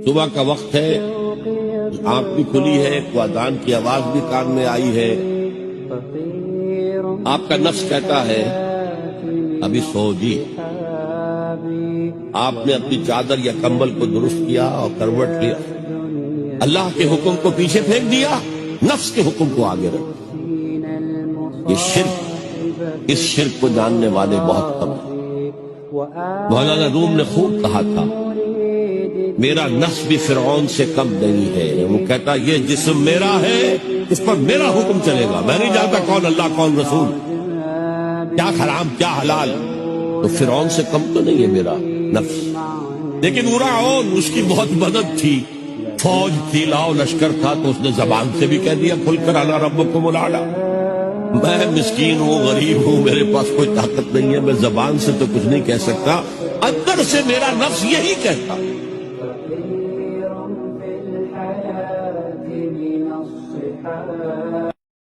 صبح کا وقت ہے، آنکھ بھی کھلی ہے، اذان کی آواز بھی کان میں آئی ہے، آپ کا نفس کہتا ہے ابھی سو جی۔ آپ نے اپنی چادر یا کمبل کو درست کیا اور کروٹ لیا، اللہ کے حکم کو پیچھے پھینک دیا، نفس کے حکم کو آگے رکھ۔ یہ شرک، اس شرک کو جاننے والے بہت کم ہیں۔ مولانا روم نے خوب کہا تھا میرا نفس بھی فرعون سے کم نہیں ہے، وہ کہتا یہ جسم میرا ہے، اس پر میرا حکم چلے گا، میں نہیں جانتا کون اللہ کون رسول، کیا حرام کیا حلال، تو فرعون سے کم تو نہیں ہے میرا نفس۔ لیکن فرعون اس کی بہت مدد تھی، فوج تھی، لاؤ لشکر تھا، تو اس نے زبان سے بھی کہہ دیا کھل کر انا ربکم الاعلی۔ میں مسکین ہوں، غریب ہوں، میرے پاس کوئی طاقت نہیں ہے، میں زبان سے تو کچھ نہیں کہہ سکتا، اندر سے میرا نفس یہی کہتا۔